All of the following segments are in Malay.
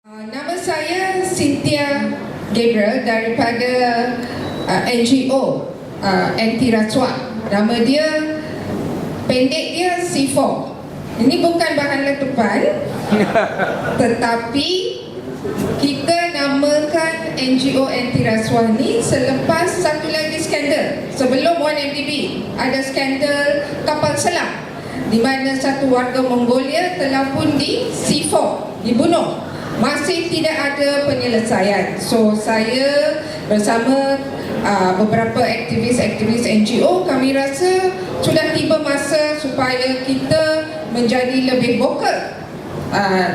Nama saya Cynthia Gabriel daripada NGO anti rasuah. Nama dia, pendek dia C4. Ini bukan bahan letupan tetapi kita namakan NGO anti rasuah ni selepas satu lagi skandal. Sebelum 1MDB ada skandal kapal selam di mana satu warga Mongolia telah pun di C4 dibunuh. Masih tidak ada penyelesaian. So saya bersama beberapa aktivis-aktivis NGO, kami rasa sudah tiba masa supaya kita menjadi lebih vokal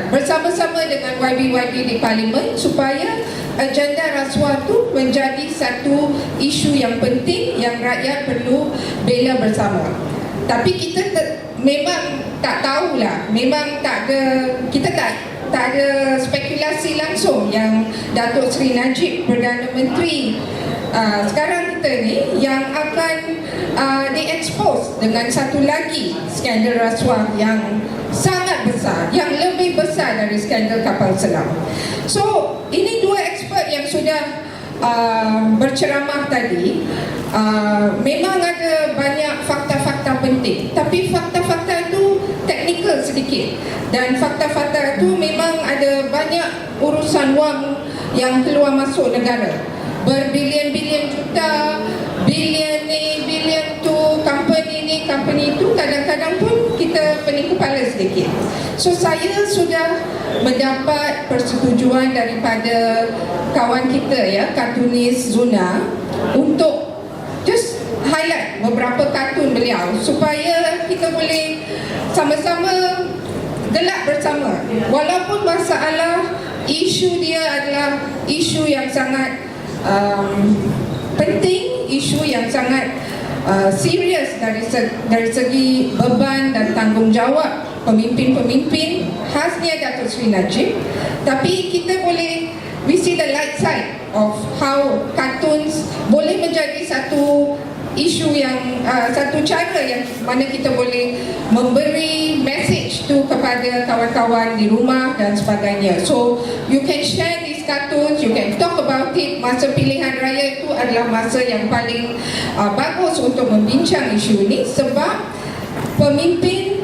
bersama-sama dengan YB-YB di Parlimen supaya agenda rasuah itu menjadi satu isu yang penting yang rakyat perlu bela bersama. Tapi kita memang tak tahulah, memang tak ada, kita tak ada spekulasi langsung yang Datuk Seri Najib, Perdana Menteri sekarang kita ni yang akan diekspos dengan satu lagi skandal rasuah yang sangat besar, yang lebih besar dari skandal kapal selam. So ini dua expert yang sudah berceramah tadi. Memang ada banyak fakta-fakta penting, tapi fakta-fakta itu teknikal sedikit, dan fakta-fakta itu memang ada banyak urusan wang yang keluar masuk negara, berbilion-bilion juta, bilion ni, bilion tu, company ni, company itu. Kadang-kadang pun kita pening kepala sedikit. So saya sudah mendapat persetujuan daripada kawan kita ya, kartunis Zuna, untuk just highlight beberapa kartun beliau supaya kita boleh sama-sama gelak bersama. Walaupun masalah isu dia adalah isu yang sangat penting, isu yang sangat serius dari segi beban dan tanggungjawab pemimpin-pemimpin khasnya Datuk Seri Najib, tapi kita boleh, we see the light side of how cartoons boleh menjadi satu isu yang satu cara yang mana kita boleh memberi message tu kepada kawan-kawan di rumah dan sebagainya. So you can share these cartoons, you can talk about it. Masa pilihan raya itu adalah masa yang paling bagus untuk membincang isu ini, sebab pemimpin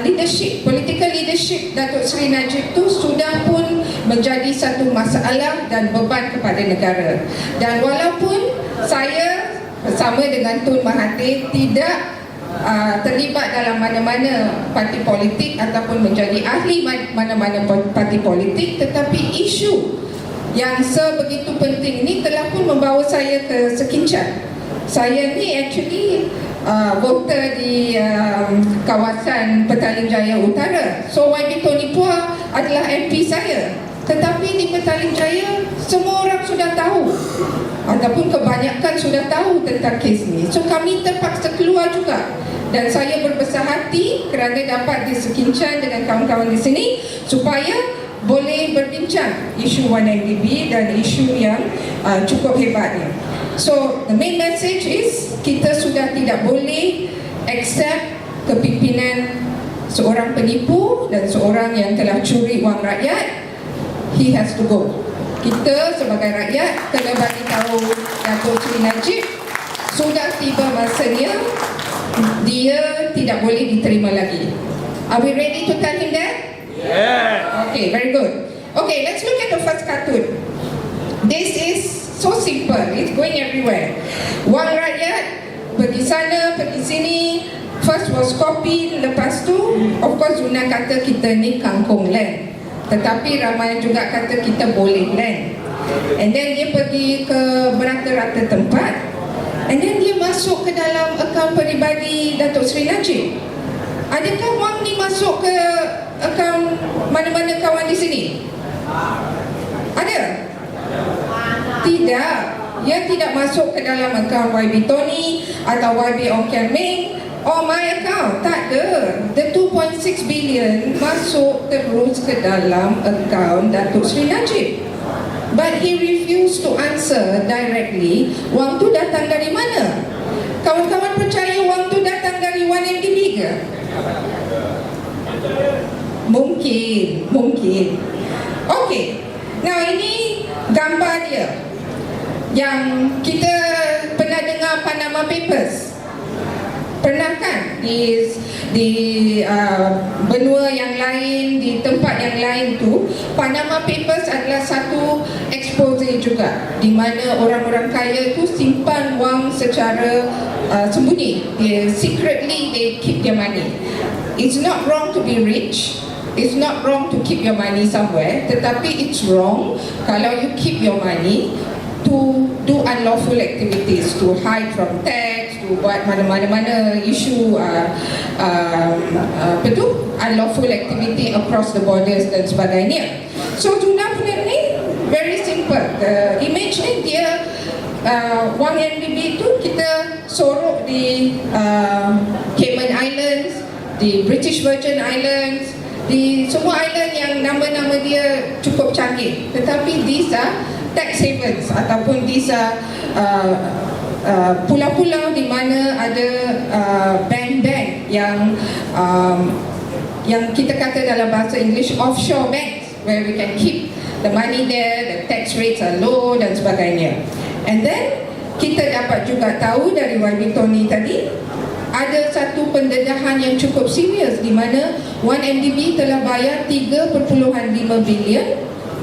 leadership, political leadership Datuk Seri Najib tu sudah pun menjadi satu masalah dan beban kepada negara. Dan walaupun saya bersama dengan Tun Mahathir tidak terlibat dalam mana-mana parti politik ataupun menjadi ahli mana-mana parti politik, tetapi isu yang sebegitu penting ini telah pun membawa saya ke Sekincan. Saya ni actually voter di kawasan Petaling Jaya Utara. So YB Tony Pua adalah MP saya. Tetapi di Petaling Jaya semua orang sudah tahu, ataupun kebanyakan sudah tahu tentang kes ini. So kami terpaksa keluar juga, dan saya berbesar hati kerana dapat disekincan dengan kawan-kawan di sini supaya boleh berbincang isu 1MDB dan isu yang cukup hebatnya. So the main message is kita sudah tidak boleh accept kepimpinan seorang penipu dan seorang yang telah curi wang rakyat. He has to go. Kita sebagai rakyat kena bagi tahu Datuk Seri Najib sudah tiba masanya dia tidak boleh diterima lagi. Are we ready to tell him that? Yeah. Okay, very good. Okay, let's look at the first cartoon. This is so simple, it's going everywhere. Wang rakyat pergi sana, pergi sini. First was copy, lepas tu of course Zuna kata kita ni kangkung land, tetapi ramai juga kata kita boleh land. And then dia pergi ke berata-rata tempat, and then dia masuk ke dalam akaun peribadi Datuk Seri Najib. Adakah wang ni masuk ke akaun mana-mana kawan di sini? Ada? Tidak. Dia tidak masuk ke dalam akaun YB Tony atau YB Ong Kian Meng or my account. Tak ada. The 2.6 billion masuk terus ke dalam akaun Datuk Seri Najib. But he refused to answer directly, wang tu datang dari mana? Kawan-kawan percaya wang tu datang dari 1MDB ke? Mungkin. Okay, now ini gambar dia yang kita pernah dengar Panama Papers. Pernah kan di benua yang lain, di tempat yang lain tu, Panama Papers adalah satu expose juga, di mana orang-orang kaya tu simpan wang secara sembunyi. Secretly they keep their money. It's not wrong to be rich. It's not wrong to keep your money somewhere, tetapi it's wrong kalau you keep your money to do unlawful activities, to hide from tax, to buat mana-mana isu unlawful activity across the borders dan sebagainya. So Juna punya ni very simple. The image ni dia wang NDB tu kita sorok di Cayman Islands, di British Virgin Islands, di semua island yang nama-nama dia cukup canggih, tetapi these are tax havens ataupun these are pulau-pulau di mana ada bank-bank yang kita kata dalam bahasa English offshore banks, where we can keep the money there, the tax rates are low dan sebagainya. And then kita dapat juga tahu dari YB Tony tadi, ada satu pendedahan yang cukup serius di mana 1MDB telah bayar 3.5 bilion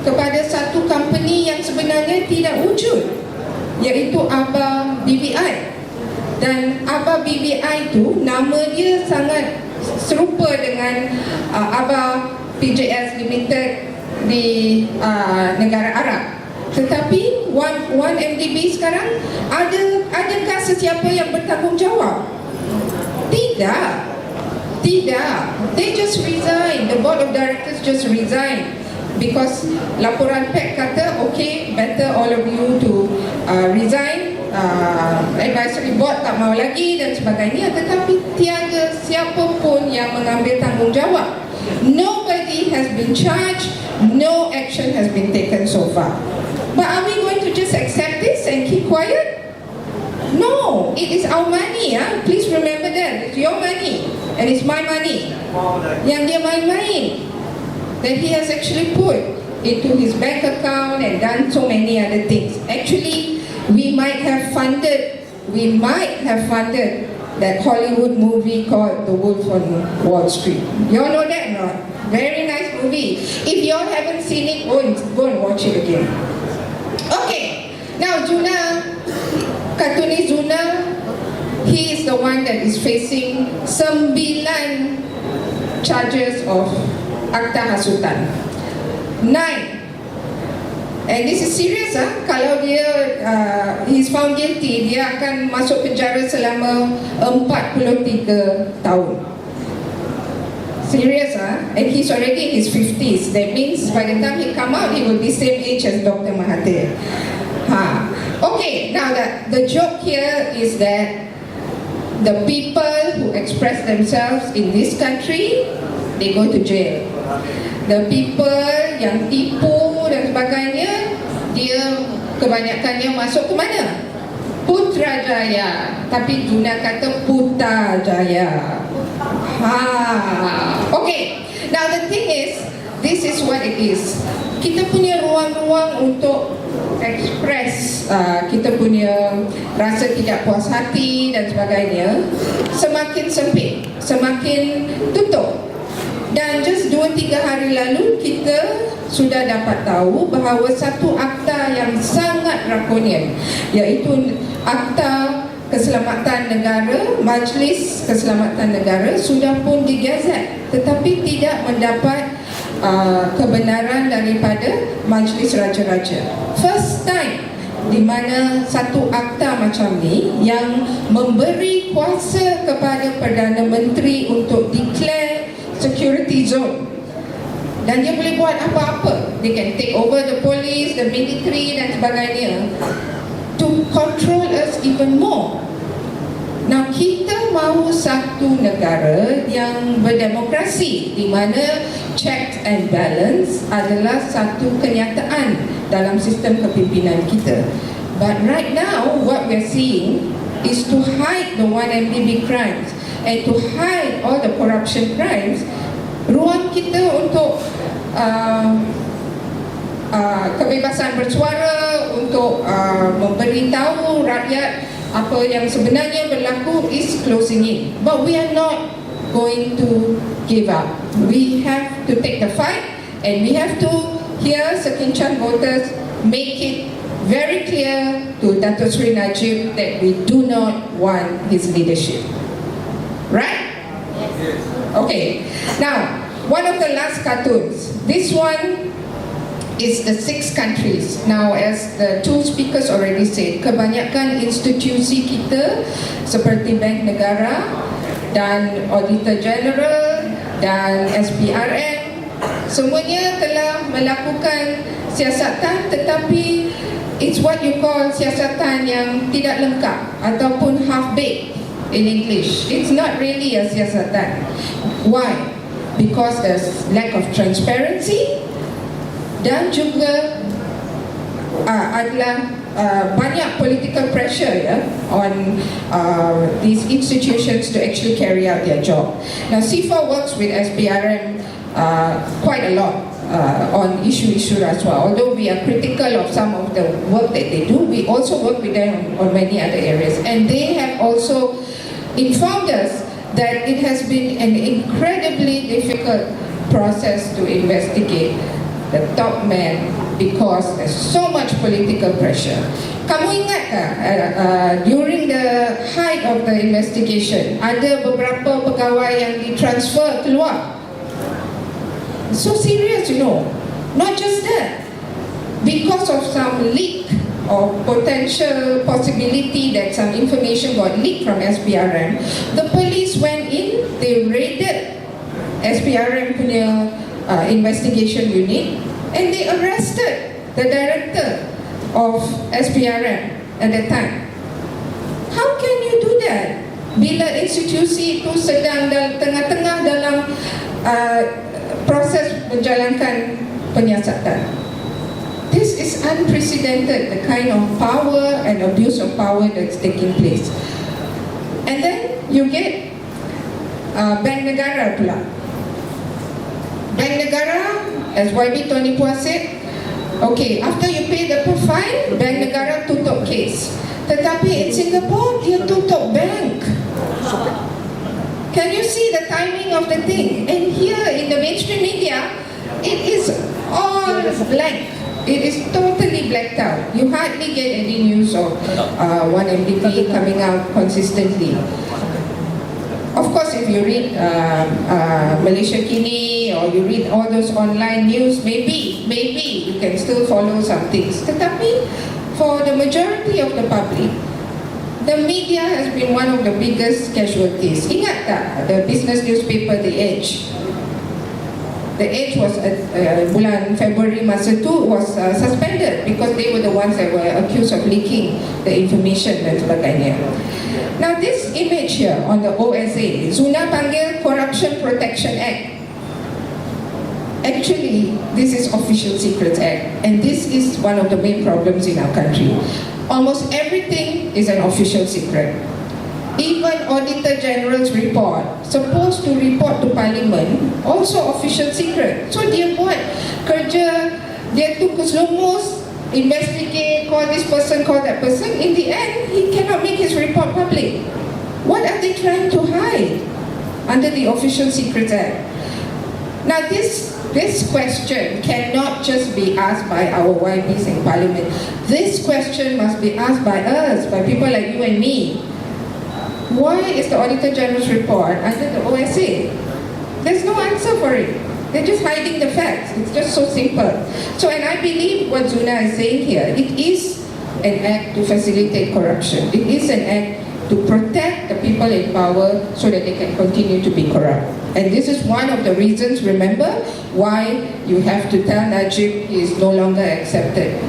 kepada satu company yang sebenarnya tidak wujud, iaitu Aba BBI. Dan Aba BBI tu nama dia sangat serupa dengan Aba PJS Limited di negara Arab. Tetapi 1MDB sekarang adakah sesiapa yang bertanggungjawab? Tidak. They just resign. The board of directors just resign because laporan PEC kata okay, better all of you to resign. Advisory board tak mau lagi dan sebagainya, tetapi tiada siapa pun yang mengambil tanggungjawab. Nobody has been charged, no action has been taken so far. But are we going to just accept this and keep quiet? No, it is our money. Please remember that. It's your money and it's my money. Yang dia main-main, that he has actually put into his bank account and done so many other things. Actually, we might have funded that Hollywood movie called The Wolf on Wall Street. You all know that, no? Very nice movie. If you all haven't seen it, go and watch it again. Okay, now Juna, cartoonist Juna, he is the one that is facing 9 charges of akta hasutan. 9. And this is serious. Kalau dia he's found guilty, dia akan masuk penjara selama 43 tahun. Serious, and he's already in his 50s. That means by the time he come out, he will be same age as Dr. Mahathir. Okay, now the joke here is that the people who express themselves in this country, they go to jail. The people yang tipu dan sebagainya, dia kebanyakannya masuk ke mana? Putrajaya. Tapi Juna kata Putrajaya. Okay, now the thing is, this is what it is. Kita punya ruang-ruang untuk express kita punya rasa tidak puas hati dan sebagainya semakin sempit, semakin tutup. Dan just 2-3 hari lalu kita sudah dapat tahu bahawa satu akta yang sangat drakonian, iaitu Akta Keselamatan Negara, Majlis Keselamatan Negara sudah pun digazet, tetapi tidak mendapat kebenaran daripada Majlis Raja-Raja. First time di mana satu akta macam ni yang memberi kuasa kepada Perdana Menteri untuk declare security zone, dan dia boleh buat apa-apa. They can take over the police, the military dan sebagainya to control us even more. Now kita mahu satu negara yang berdemokrasi, di mana checks and balance adalah satu kenyataan dalam sistem kepimpinan kita. But right now what we're seeing is to hide the 1MDB crimes and to hide all the corruption crimes. Ruang kita untuk kebebasan bersuara, untuk memberitahu rakyat apa yang sebenarnya berlaku is closing in. But we are not going to give up. We have to take the fight, and we have to hear Sekinchan voters make it very clear to Dato' Sri Najib that we do not want his leadership. Right? Yes. Okay. Now, one of the last cartoons. This one is the 6 countries. Now, as the 2 speakers already said, kebanyakan institusi kita seperti Bank Negara dan Auditor General dan SPRM semuanya telah melakukan siasatan, tetapi it's what you call siasatan yang tidak lengkap ataupun half-baked in English. It's not really a siasatan. Why? Because there's lack of transparency dan juga adalah banyak political pressure on these institutions to actually carry out their job. Now, CIFA works with SPRM quite a lot on issue as well. Although we are critical of some of the work that they do, we also work with them on many other areas. And they have also informed us that it has been an incredibly difficult process to investigate the top man because there's so much political pressure. Kamu ingat tak, during the height of the investigation, ada beberapa pegawai yang ditransfer keluar? So serious, you know. Not just that, because of some leak or potential possibility that some information got leaked from SPRM, the police went in, they raided SPRM punya investigation unit, and they arrested the director of SPRM at that time. How can you do that bila institusi itu sedang tengah-tengah dalam proses menjalankan penyiasatan? This is unprecedented, the kind of power and abuse of power that's taking place. And then you get Bank Negara pula. Bank Negara, as YB Tony Puas said, okay, after you pay the fine, Bank Negara tutup case. Tetapi in Singapore, dia tutup bank. Can you see the timing of the thing? And here in the mainstream media, it is all blank. It is totally blacked out. You hardly get any news of one MDB coming out consistently. Of course, if you read Malaysia Kini or you read all those online news, maybe you can still follow some things. Tetapi for the majority of the public, the media has been one of the biggest casualties. Ingat tak the business newspaper The Edge? The Edge was bulan February masa tu was suspended because they were the ones that were accused of leaking the information dan sebagainya. Now this image here on the OSA, Zuna panggil Corruption Protection Act. Actually, this is Official Secrets Act, and this is one of the main problems in our country. Almost everything is an official secret. Even Auditor General's report, supposed to report to Parliament, also official secret. So dia buat kerja, dia tukus lumus, investigate, call this person, call that person. In the end, he cannot make his report public. What are they trying to hide under the Official Secrets Act? Now this question cannot just be asked by our YBs in Parliament. This question must be asked by us, by people like you and me. Why is the Auditor General's report under the OSA? There's no answer for it. They're just hiding the facts. It's just so simple. So, and I believe what Zuna is saying here, it is an act to facilitate corruption. It is an act to protect the people in power so that they can continue to be corrupt. And this is one of the reasons, remember, why you have to tell Najib he is no longer accepted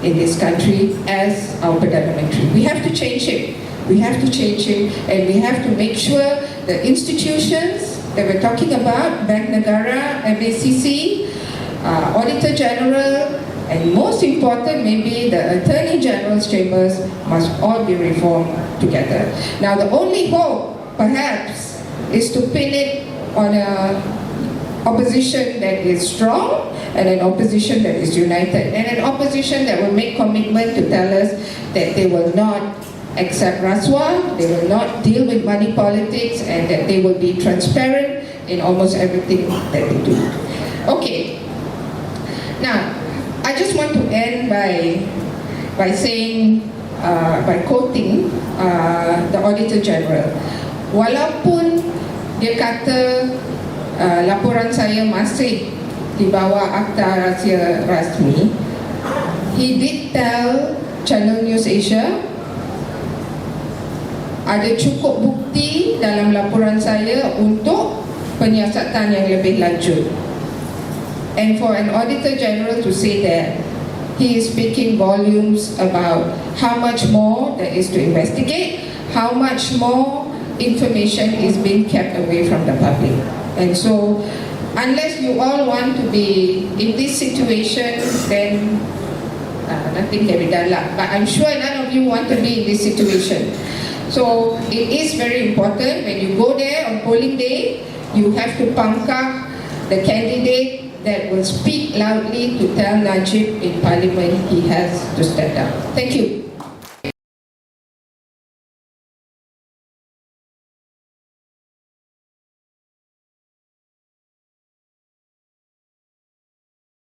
in this country as our Perdana Menteri. We have to change him. We have to change him, and we have to make sure the institutions that we're talking about, Bank Negara, MACC, Auditor General, and most important maybe the Attorney General's chambers must all be reformed together. Now the only hope perhaps is to pin it on a opposition that is strong and an opposition that is united, and an opposition that will make commitment to tell us that they will not accept rasuah, they will not deal with money politics, and that they will be transparent in almost everything that they do. Okay, now I just want to end by saying, by quoting the Auditor General. Walaupun dia kata laporan saya masih di bawah Akta Rahsia Rasmi, he did tell Channel News Asia ada cukup bukti dalam laporan saya untuk penyiasatan yang lebih lanjut. And for an Auditor General to say that, he is speaking volumes about how much more there is to investigate, how much more information is being kept away from the public. And so, unless you all want to be in this situation, then nothing can be done. But I'm sure none of you want to be in this situation. So, it is very important when you go there on polling day, you have to pump up the candidate that will speak loudly to tell Najib in Parliament he has to step down. Thank you.